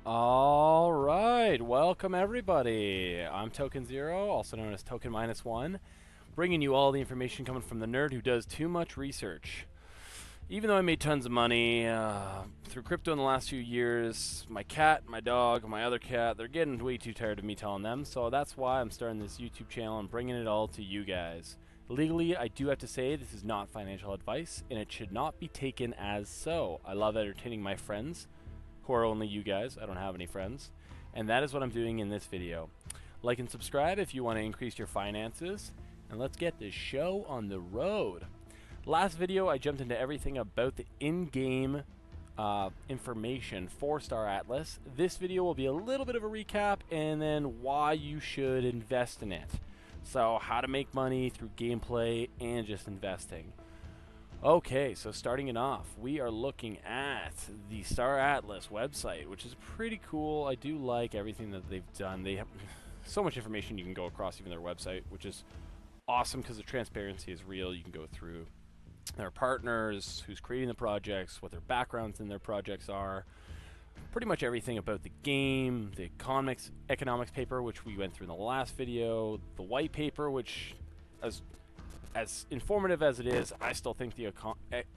All right, welcome everybody. I'm Token Zero, also known as Token Minus One, bringing you all the information coming from the nerd who does too much research. Even though I made tons of money through crypto in the last few years, my cat, my dog, my other cat, they're getting way too tired of me telling them, so that's why I'm starting this YouTube channel and bringing it all to you guys. Legally, I do have to say this is not financial advice, and it should not be taken as so. I love entertaining my friends, who are only you guys. I don't have any friends. And that is what I'm doing in this video. Like and subscribe if you want to increase your finances. And let's get this show on the road. Last video, I jumped into everything about the in-game information for Star Atlas. This video will be a little bit of a recap and then why you should invest in it. So how to make money through gameplay and just investing. Okay, so starting it off, we are looking at the Star Atlas website, which is pretty cool. I do like everything that they've done. They have so much information you can go across even their website, which is awesome because the transparency is real. You can go through their partners, who's creating the projects, what their backgrounds in their projects are, pretty much everything about the game, the economics paper, which we went through in the last video, the white paper, which as informative as it is, I still think the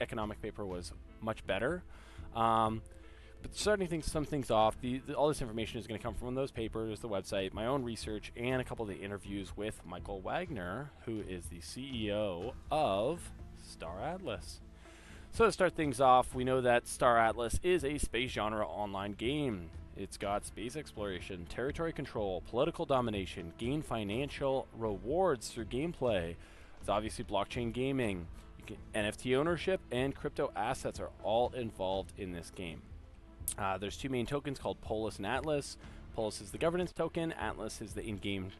economic paper was much better. But starting some things off, all this information is going to come from those papers, the website, my own research, and a couple of the interviews with Michael Wagner, who is the CEO of Star Atlas. So to start things off, we know that Star Atlas is a space genre online game. It's got space exploration, territory control, political domination, gain financial rewards through gameplay. It's obviously blockchain gaming, NFT ownership, and crypto assets are all involved in this game. There's two main tokens called Polis and Atlas. Polis is the governance token. Atlas is the in-game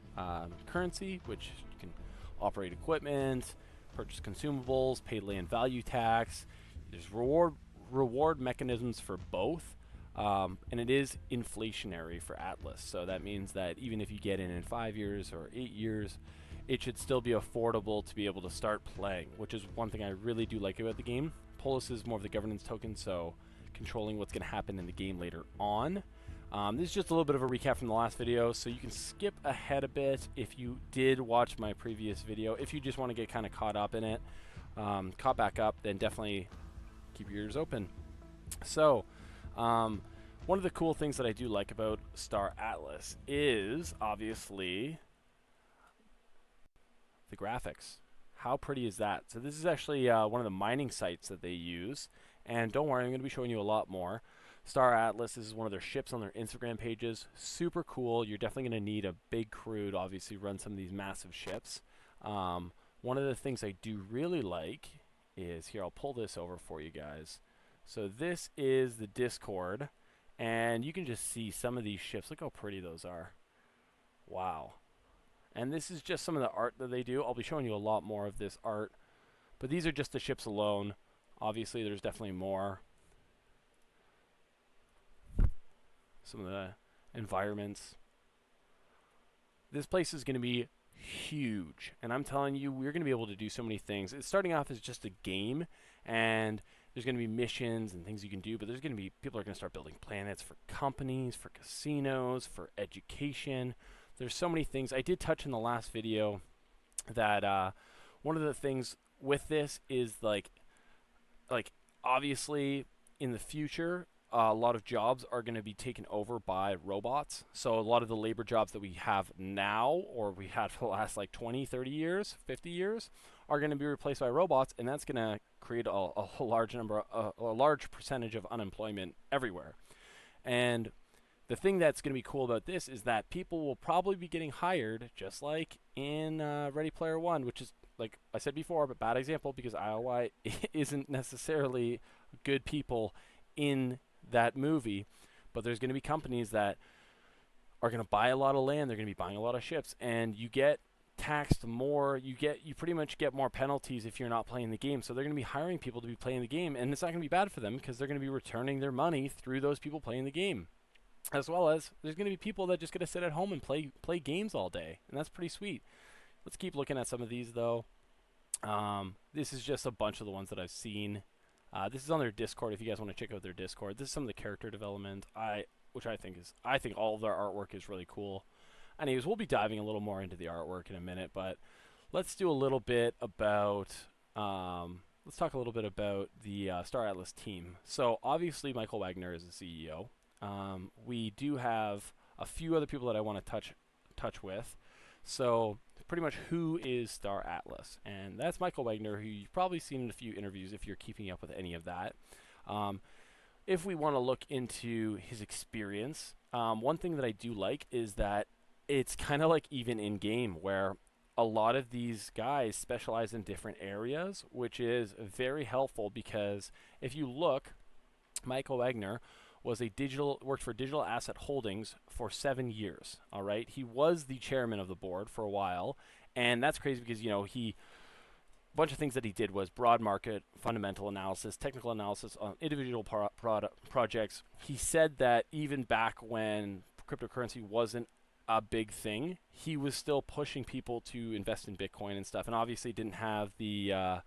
currency, which you can operate equipment, purchase consumables, pay land value tax. There's reward mechanisms for both, and it is inflationary for Atlas. So that means that even if you get in 5 years or 8 years, it should still be affordable to be able to start playing, which is one thing I really do like about the game. Polis is more of the governance token, so controlling what's going to happen in the game later on. This is just a little bit of a recap from the last video, so you can skip ahead a bit if you did watch my previous video. If you just want to get kind of caught up in it, caught back up, then definitely keep your ears open. So, one of the cool things that I do like about Star Atlas is obviously the graphics. How pretty is that? So this is actually one of the mining sites that they use, and don't worry, I'm going to be showing you a lot more. Star Atlas is one of their ships on their Instagram pages. Super cool. You're definitely going to need a big crew to obviously run some of these massive ships. One of the things I do really like is, here, I'll pull this over for you guys. So this is the Discord, and you can just see some of these ships. Look how pretty those are. Wow. And this is just some of the art that they do. I'll be showing you a lot more of this art, but these are just the ships alone. Obviously, there's definitely more. Some of the environments. This place is going to be huge, and I'm telling you, we're going to be able to do so many things. It's starting off as just a game, and there's going to be missions and things you can do, but there's going to be, people are going to start building planets for companies, for casinos, for education. There's so many things. I did touch in the last video that one of the things with this is like obviously in the future, a lot of jobs are going to be taken over by robots. So a lot of the labor jobs that we have now, or we had for the last like 20, 30 years, 50 years, are going to be replaced by robots, and that's going to create a large percentage of unemployment everywhere. And the thing that's going to be cool about this is that people will probably be getting hired just like in Ready Player One, which is, like I said before, but bad example because IOI isn't necessarily good people in that movie. But there's going to be companies that are going to buy a lot of land, they're going to be buying a lot of ships, and you get taxed more. You pretty much get more penalties if you're not playing the game. So they're going to be hiring people to be playing the game, and it's not going to be bad for them because they're going to be returning their money through those people playing the game. As well as there's going to be people that just going to sit at home and play games all day, and that's pretty sweet. Let's keep looking at some of these though. This is just a bunch of the ones that I've seen. This is on their Discord if you guys want to check out their Discord. This is some of the character development. which I think all of their artwork is really cool. Anyways, we'll be diving a little more into the artwork in a minute, but let's do a little bit about let's talk a little bit about the Star Atlas team. So obviously Michael Wagner is the CEO. We do have a few other people that I want to touch with. So pretty much who is Star Atlas? And that's Michael Wagner, who you've probably seen in a few interviews if you're keeping up with any of that. If we want to look into his experience, one thing that I do like is that it's kind of like even in game where a lot of these guys specialize in different areas, which is very helpful because if you look, Michael Wagner worked for Digital Asset Holdings for 7 years. All right, he was the chairman of the board for a while, and that's crazy because he bunch of things that he did was broad market fundamental analysis, technical analysis on individual projects. He said that even back when cryptocurrency wasn't a big thing, he was still pushing people to invest in Bitcoin and stuff, and obviously didn't have the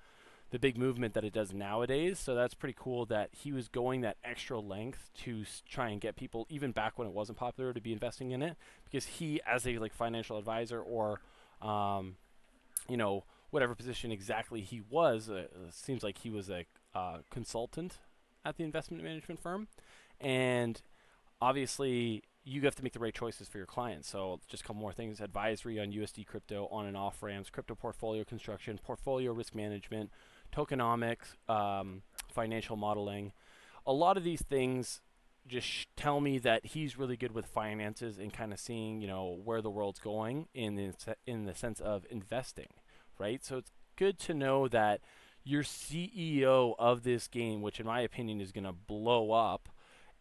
big movement that it does nowadays. So that's pretty cool that he was going that extra length to try and get people, even back when it wasn't popular, to be investing in it, because he, as a financial advisor or whatever position exactly he was, seems like he was a consultant at the investment management firm, and obviously you have to make the right choices for your clients. So just a couple more things: advisory on USD crypto on and off ramps, crypto portfolio construction, portfolio risk management, tokenomics, financial modeling. A lot of these things just tell me that he's really good with finances and kind of seeing where the world's going in the sense of investing, right? So it's good to know that your CEO of this game, which in my opinion is going to blow up,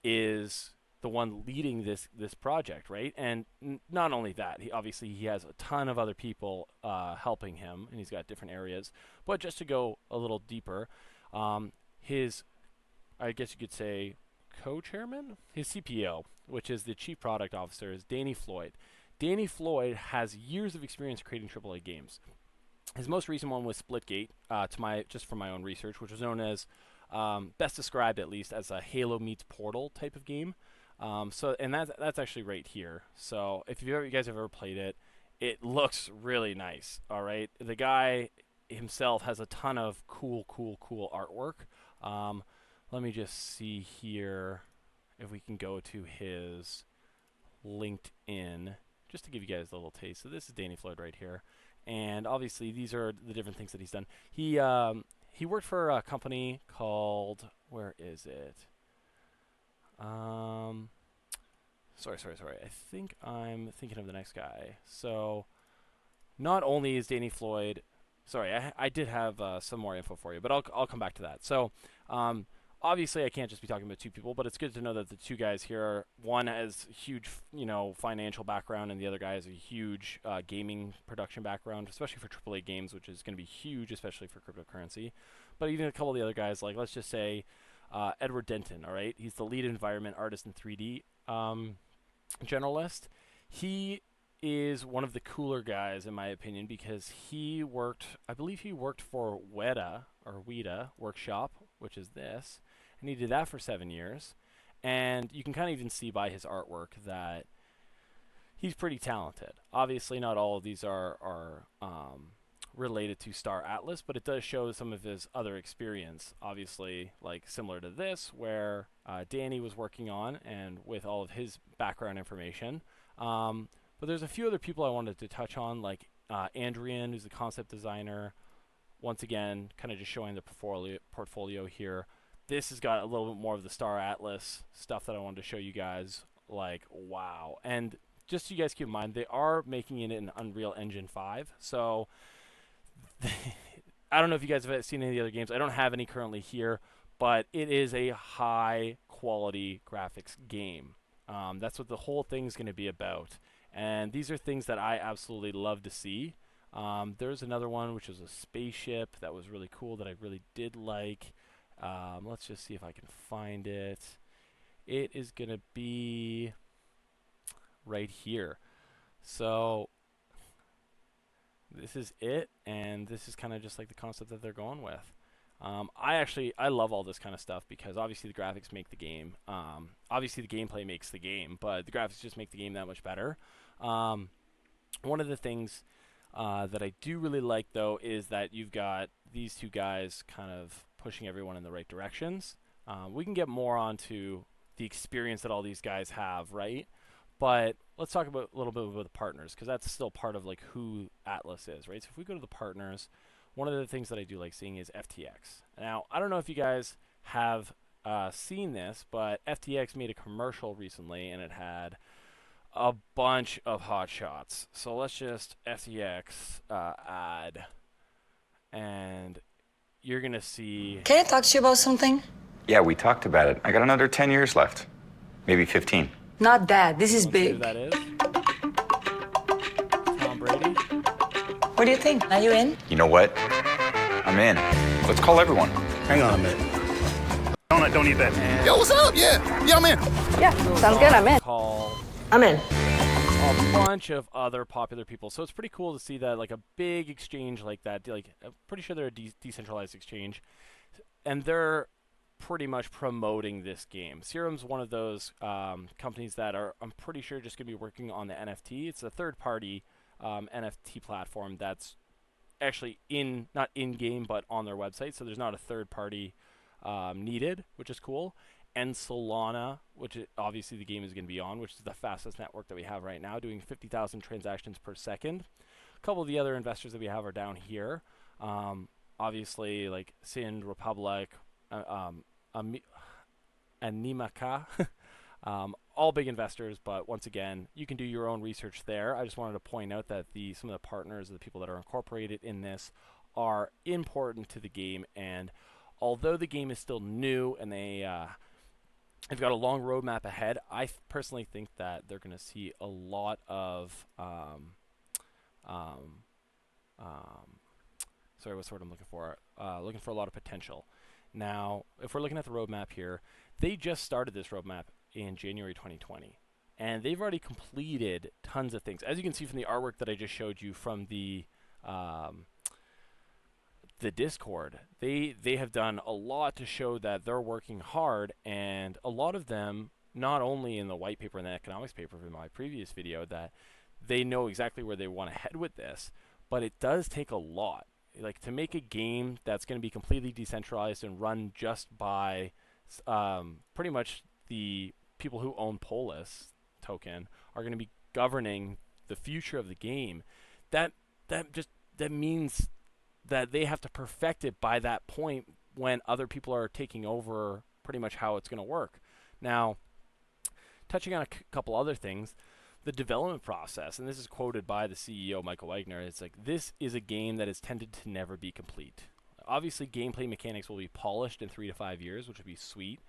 is the one leading this project, right? And not only that, he has a ton of other people helping him, and he's got different areas. But just to go a little deeper, his, I guess you could say, co-chairman, his CPO, which is the chief product officer, is Danny Floyd. Danny Floyd has years of experience creating AAA games. His most recent one was Splitgate, just from my own research, which was known as, best described at least, as a Halo meets Portal type of game. And that's actually right here. So if you guys have ever played it, it looks really nice. All right, the guy himself has a ton of cool artwork. Let me just see here if we can go to his LinkedIn just to give you guys a little taste. So this is Danny Floyd right here, and obviously these are the different things that he's done. He worked for a company called, where is it? Sorry. I think I'm thinking of the next guy. So not only is Danny Floyd, sorry, I did have some more info for you, but I'll come back to that. So obviously I can't just be talking about two people, but it's good to know that the two guys here are, one has huge, financial background, and the other guy has a huge gaming production background, especially for AAA games, which is going to be huge, especially for cryptocurrency. But even a couple of the other guys, like let's just say Edward Denton, all right? He's the lead environment artist in 3D generalist. He is one of the cooler guys, in my opinion, because I believe he worked for Weta Workshop, which is this, and he did that for 7 years. And you can kind of even see by his artwork that he's pretty talented. Obviously, not all of these are related to Star Atlas, but it does show some of his other experience, obviously, like similar to this, where Danny was working on and with all of his background information. But there's a few other people I wanted to touch on, like Andrian, who's the concept designer. Once again, kind of just showing the portfolio here. This has got a little bit more of the Star Atlas stuff that I wanted to show you guys. Like, wow. And just so you guys keep in mind, they are making it in Unreal Engine 5. So I don't know if you guys have seen any of the other games. I don't have any currently here, but it is a high quality graphics game. That's what the whole thing's going to be about. And these are things that I absolutely love to see. There's another one which was a spaceship that was really cool that I really did like. Let's just see if I can find it. It is going to be right here. So this is it, and this is kind of just like the concept that they're going with. I love all this kind of stuff because obviously the graphics make the game. Obviously the gameplay makes the game, but the graphics just make the game that much better. One of the things that I do really like, though, is that you've got these two guys kind of pushing everyone in the right directions. We can get more onto the experience that all these guys have, right? But let's talk about a little bit about the partners, because that's still part of like who Atlas is, right? So if we go to the partners, one of the things that I do like seeing is FTX. Now, I don't know if you guys have seen this, but FTX made a commercial recently, and it had a bunch of hot shots. So let's just FTX ad, and you're gonna see. Can I talk to you about something? Yeah, we talked about it. I got another 10 years left. Maybe 15. Not that. This is Let's see who big. that is. Tom Brady. What do you think? Are you in? You know what? I'm in. Let's call everyone. Hang on a minute. Don't eat that. And Yo, what's up? Yeah, I'm in. Yeah, sounds good. I'm in. call I'm in. a bunch of other popular people. So it's pretty cool to see that, like a big exchange like that. Like, I'm pretty sure they're a decentralized exchange, and they're pretty much promoting this game. Serum's one of those companies that are, I'm pretty sure, just going to be working on the NFT. It's a third-party NFT platform that's actually not in-game, but on their website. So there's not a third-party needed, which is cool. And Solana, which obviously the game is going to be on, which is the fastest network that we have right now, doing 50,000 transactions per second. A couple of the other investors that we have are down here. Obviously, like Sind, Republic, and Nimaka, all big investors. But once again, you can do your own research there. I just wanted to point out that some of the partners, the people that are incorporated in this, are important to the game. And although the game is still new and they've got a long roadmap ahead, I personally think that they're going to see a lot of sorry, what's the word I'm looking for? Looking for a lot of potential. Now, if we're looking at the roadmap here, they just started this roadmap in January 2020, and they've already completed tons of things. As you can see from the artwork that I just showed you from the Discord, they have done a lot to show that they're working hard, and a lot of them, not only in the white paper and the economics paper from my previous video, that they know exactly where they want to head with this, but it does take a lot. Like, to make a game that's going to be completely decentralized and run just by pretty much the people who own Polis token are going to be governing the future of the game, that means that they have to perfect it by that point when other people are taking over pretty much how it's going to work. Now, touching on a couple other things, the development process, and this is quoted by the CEO, Michael Wagner, it's like, this is a game that is tended to never be complete. Obviously, gameplay mechanics will be polished in 3 to 5 years, which would be sweet.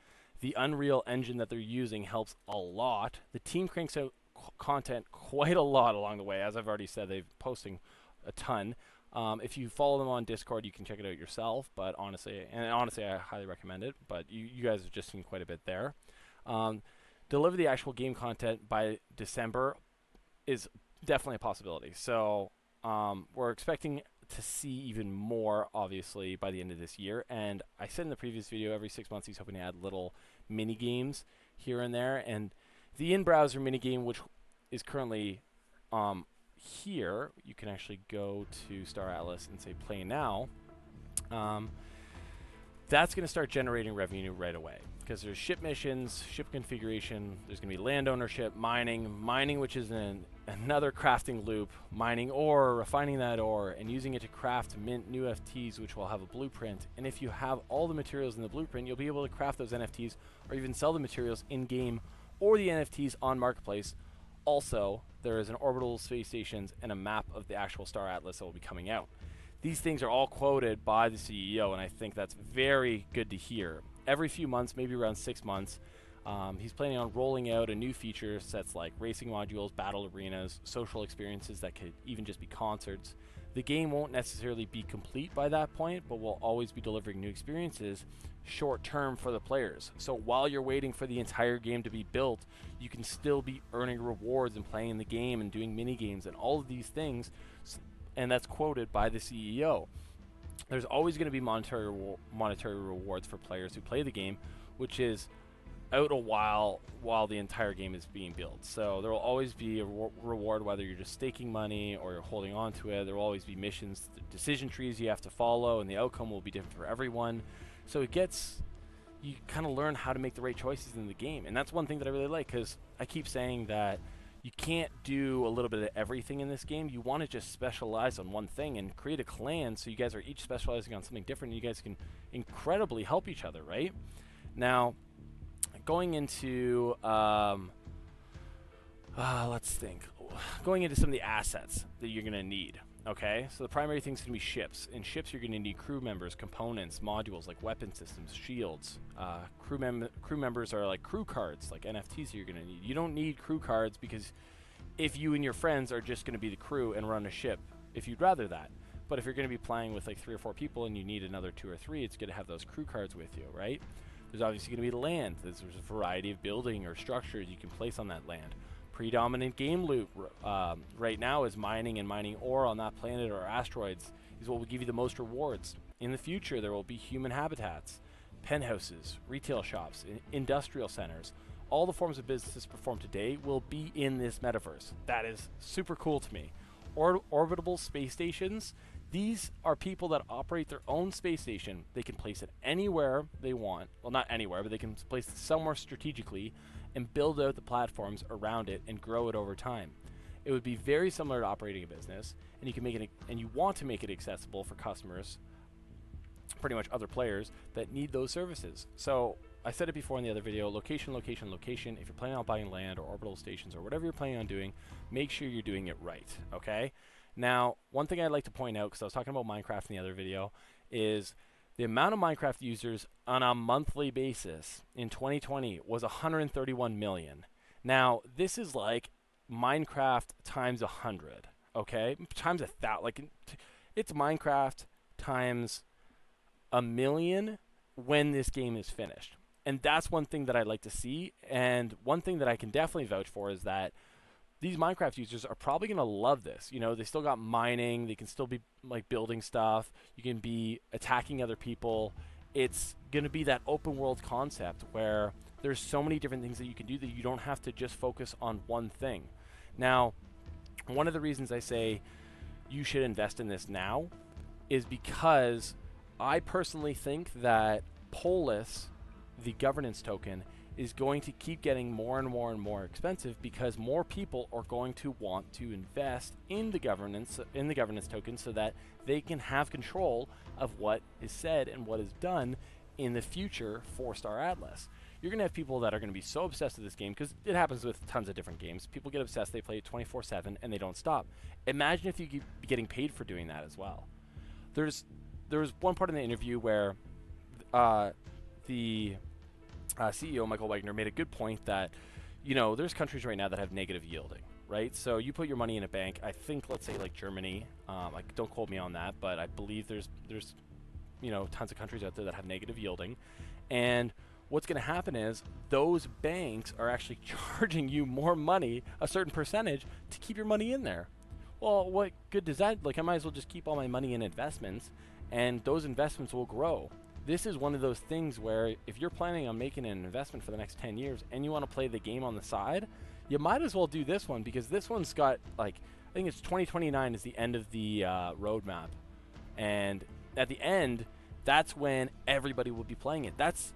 The Unreal Engine that they're using helps a lot. The team cranks out content quite a lot along the way. As I've already said, they're posting a ton. If you follow them on Discord, you can check it out yourself. But honestly, I highly recommend it. But you guys have just seen quite a bit there. Deliver the actual game content by December is definitely a possibility. So we're expecting to see even more, obviously, by the end of this year. And I said in the previous video, every 6 months he's hoping to add little mini games here and there. And the in-browser mini game, which is currently here, you can actually go to Star Atlas and say play now. That's going to start generating revenue right away, because there's ship missions, ship configuration, there's going to be land ownership, mining, which is another crafting loop, mining ore, refining that ore, and using it to craft mint new NFTs, which will have a blueprint. And if you have all the materials in the blueprint, you'll be able to craft those NFTs or even sell the materials in-game or the NFTs on Marketplace. Also, there is an orbital space stations and a map of the actual Star Atlas that will be coming out. These things are all quoted by the CEO, and I think that's very good to hear. Every few months, maybe around 6 months, he's planning on rolling out a new feature sets like racing modules, battle arenas, social experiences that could even just be concerts. The game won't necessarily be complete by that point, but will always be delivering new experiences short term for the players. So while you're waiting for the entire game to be built, you can still be earning rewards and playing the game and doing mini games and all of these things. And that's quoted by the CEO. there's always going to be monetary rewards for players who play the game, which is out a while the entire game is being built. So there will always be a reward, whether you're just staking money or you're holding on to it. There will always be missions, decision trees you have to follow, and the outcome will be different for everyone. So you kind of learn how to make the right choices in the game. And that's one thing that I really like, because I keep saying that you can't do a little bit of everything in this game. You want to just specialize on one thing and create a clan so you guys are each specializing on something different, and you guys can incredibly help each other, right? Now, going into let's think. Going into some of the assets that you're going to need. Okay, so the primary thing's going to be ships. In ships, you're going to need crew members, components, modules like weapon systems, shields. Crew members are like crew cards, like NFTs you're going to need. You don't need crew cards because if you and your friends are just going to be the crew and run a ship, if you'd rather that. But if you're going to be playing with like 3 or 4 people and you need another 2 or 3, it's good to have those crew cards with you, right? There's obviously going to be the land. There's a variety of building or structures you can place on that land. Predominant game loot right now is mining ore on that planet or asteroids is what will give you the most rewards. In the future, there will be human habitats, penthouses, retail shops, industrial centers. All the forms of businesses performed today will be in this metaverse. That is super cool to me. Orbitable space stations. These are people that operate their own space station. They can place it anywhere they want. Well, not anywhere, but they can place it somewhere strategically and build out the platforms around it and grow it over time. It would be very similar to operating a business, and you can make it, and you want to make it accessible for customers, pretty much other players that need those services. So I said it before in the other video, location, location, location. If you're planning on buying land or orbital stations or whatever you're planning on doing, make sure you're doing it right, okay? Now, one thing I'd like to point out, because I was talking about Minecraft in the other video, is the amount of Minecraft users on a monthly basis in 2020 was 131 million. Now, this is like Minecraft times 100, okay? Times 1,000. Like, it's Minecraft times a million when this game is finished. And that's one thing that I'd like to see. And one thing that I can definitely vouch for is that these Minecraft users are probably going to love this. You know, they still got mining. They can still be like building stuff. You can be attacking other people. It's going to be that open world concept where there's so many different things that you can do that you don't have to just focus on one thing. Now, one of the reasons I say you should invest in this now is because I personally think that Polis, the governance token, is going to keep getting more and more and more expensive because more people are going to want to invest in the governance token so that they can have control of what is said and what is done in the future for Star Atlas. You're going to have people that are going to be so obsessed with this game, because it happens with tons of different games. People get obsessed, they play it 24/7 and they don't stop. Imagine if you keep getting paid for doing that as well. There was one part in the interview where the CEO Michael Wagner made a good point that, you know, there's countries right now that have negative yielding, right? So you put your money in a bank. I think, let's say like Germany, like don't quote me on that, but I believe there's you know, tons of countries out there that have negative yielding, and what's going to happen is those banks are actually charging you more money, a certain percentage, to keep your money in there. Well, what good does that? Like, I might as well just keep all my money in investments, and those investments will grow. This is one of those things where if you're planning on making an investment for the next 10 years and you want to play the game on the side, you might as well do this one, because this one's got, like, I think it's 2029 is the end of the roadmap. And at the end, that's when everybody will be playing it. That's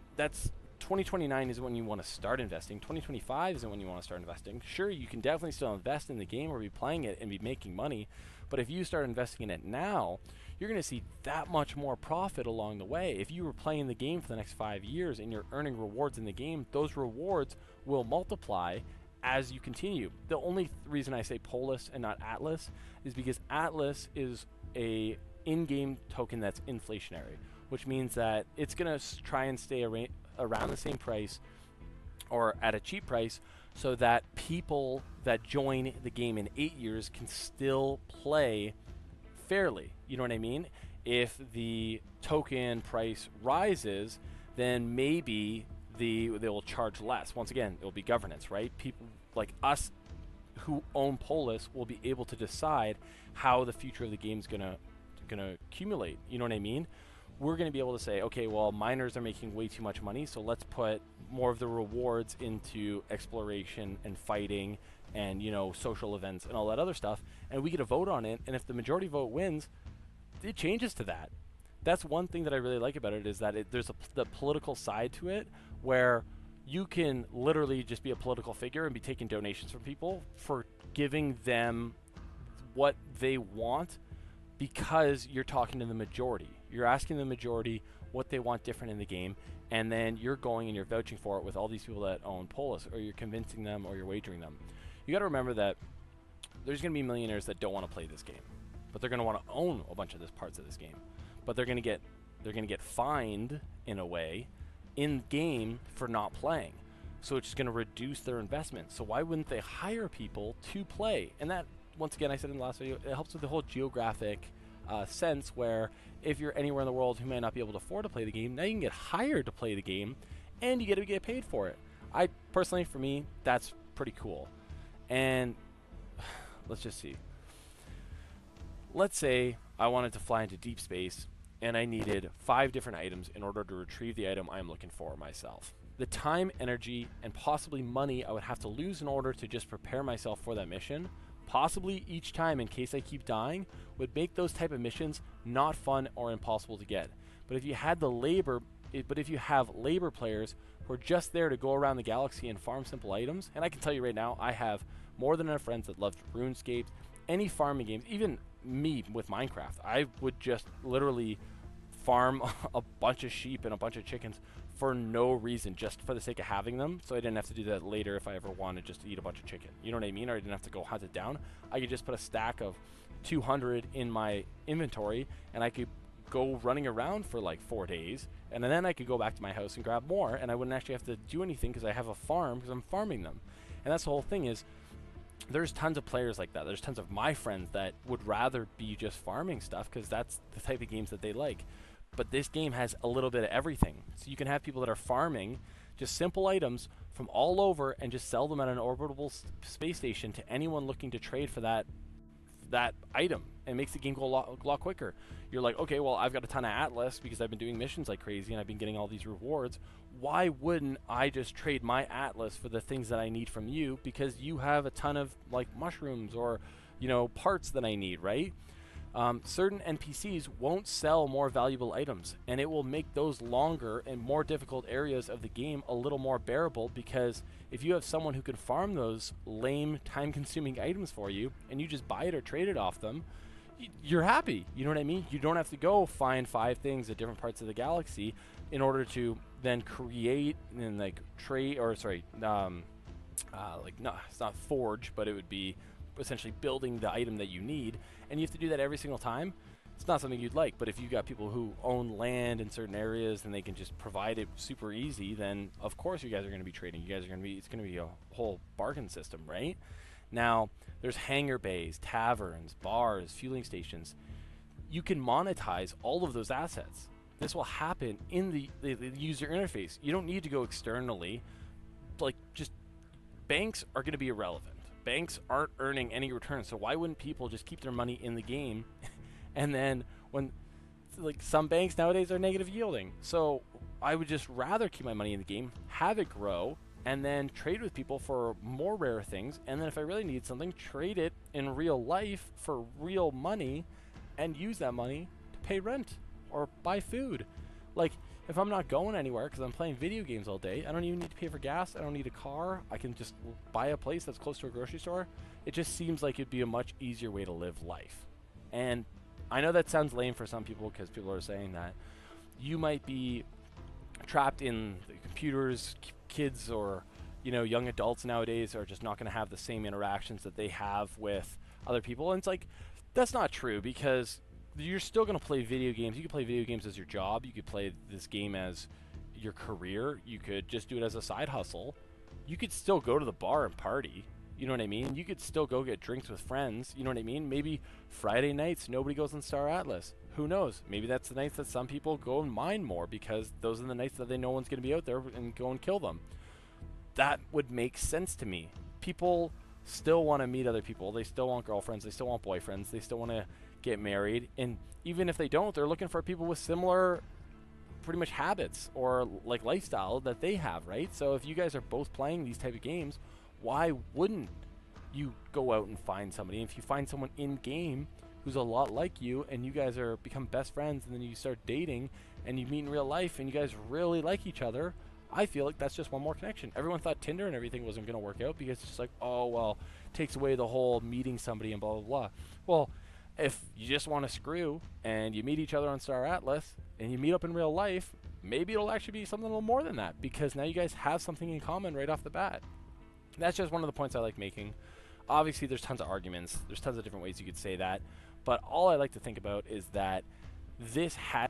2029 is when you want to start investing. 2025 isn't when you want to start investing. Sure, you can definitely still invest in the game or be playing it and be making money, but if you start investing in it now, you're going to see that much more profit along the way. If you were playing the game for the next 5 years and you're earning rewards in the game, those rewards will multiply as you continue. The only reason I say Polis and not Atlas is because Atlas is a in-game token that's inflationary, which means that it's going to try and stay around the same price or at a cheap price so that people that join the game in 8 years can still play fairly. You know what I mean? If the token price rises, then maybe they will charge less. Once again, it will be governance, right? People like us who own Polis will be able to decide how the future of the game is going to gonna accumulate. You know what I mean? We're gonna be able to say, okay, well, miners are making way too much money, so let's put more of the rewards into exploration and fighting and, you know, social events and all that other stuff, and we get a vote on it. And if the majority vote wins, it changes to that. That's one thing that I really like about it, is that there's the political side to it, where you can literally just be a political figure and be taking donations from people for giving them what they want, because you're talking to the majority. You're asking the majority what they want different in the game, and then you're going and you're vouching for it with all these people that own Polis, or you're convincing them, or you're wagering them. You got to remember that there's going to be millionaires that don't want to play this game, but they're going to want to own a bunch of parts of this game. But they're going to get fined in a way in game for not playing. So it's just going to reduce their investment. So why wouldn't they hire people to play? And that, once again, I said in the last video, it helps with the whole geographic sense, where if you're anywhere in the world who might not be able to afford to play the game, now you can get hired to play the game, and you get to get paid for it. I personally, for me, that's pretty cool. And let's just see. Let's say I wanted to fly into deep space, and I needed 5 different items in order to retrieve the item I'm looking for myself. The time, energy, and possibly money I would have to lose in order to just prepare myself for that mission, possibly each time in case I keep dying, would make those type of missions not fun or impossible to get. But if you had the labor, if you have labor players who are just there to go around the galaxy and farm simple items, and I can tell you right now, I have more than enough friends that love RuneScape, any farming games, even me with Minecraft. I would just literally farm a bunch of sheep and a bunch of chickens for no reason, just for the sake of having them, so I didn't have to do that later if I ever wanted just to eat a bunch of chicken. You know what I mean? Or I didn't have to go hunt it down. I could just put a stack of 200 in my inventory, and I could go running around for like 4 days, and then I could go back to my house and grab more, and I wouldn't actually have to do anything because I have a farm, because I'm farming them. And that's the whole thing, is there's tons of players like that. There's tons of my friends that would rather be just farming stuff because that's the type of games that they like. But this game has a little bit of everything. So you can have people that are farming just simple items from all over and just sell them at an orbital space station to anyone looking to trade for that item. It makes the game go a lot quicker. You're like, okay, well, I've got a ton of Atlas because I've been doing missions like crazy and I've been getting all these rewards. Why wouldn't I just trade my Atlas for the things that I need from you, because you have a ton of like mushrooms or, you know, parts that I need, right? Certain NPCs won't sell more valuable items, and it will make those longer and more difficult areas of the game a little more bearable, because if you have someone who can farm those lame, time-consuming items for you, and you just buy it or trade it off them, you're happy. You know what I mean? You don't have to go find 5 things at different parts of the galaxy in order to then create and like trade, or sorry, like, no, it's not forge, but it would be essentially building the item that you need, and you have to do that every single time. It's not something you'd like. But if you got people who own land in certain areas and they can just provide it super easy, then of course you guys are going to be trading. You guys are going to be, it's going to be a whole bargain system, right? Now, there's hangar bays, taverns, bars, fueling stations. You can monetize all of those assets. This will happen in the user interface. You don't need to go externally. Like, just banks are going to be irrelevant. Banks aren't earning any return, so why wouldn't people just keep their money in the game? And then when, like, some banks nowadays are negative yielding, so I would just rather keep my money in the game, have it grow, and then trade with people for more rare things, and then if I really need something, trade it in real life for real money, and use that money to pay rent or buy food. Like, if I'm not going anywhere because I'm playing video games all day, I don't even need to pay for gas. I don't need a car. I can just buy a place that's close to a grocery store. It just seems like it'd be a much easier way to live life. And I know that sounds lame for some people, because people are saying that you might be trapped in the computers. Kids or, you know, young adults nowadays are just not going to have the same interactions that they have with other people. And it's like, that's not true, because you're still going to play video games. You could play video games as your job. You could play this game as your career. You could just do it as a side hustle. You could still go to the bar and party. You know what I mean? You could still go get drinks with friends. You know what I mean? Maybe Friday nights, nobody goes on Star Atlas. Who knows? Maybe that's the nights that some people go and mine more, because those are the nights that they know one's going to be out there and go and kill them. That would make sense to me. People still want to meet other people. They still want girlfriends. They still want boyfriends. They still want to get married, and even if they don't, they're looking for people with similar pretty much habits or like lifestyle that they have, right? So if you guys are both playing these type of games, why wouldn't you go out and find somebody? And if you find someone in game who's a lot like you, and you guys are become best friends, and then you start dating and you meet in real life and you guys really like each other, I feel like that's just one more connection. Everyone thought Tinder and everything wasn't going to work out because it's just like, oh well, takes away the whole meeting somebody and blah blah blah. Well, if you just want to screw and you meet each other on Star Atlas and you meet up in real life, maybe it'll actually be something a little more than that, because now you guys have something in common right off the bat. That's just one of the points I like making. Obviously, there's tons of arguments. There's tons of different ways you could say that. But all I like to think about is that this had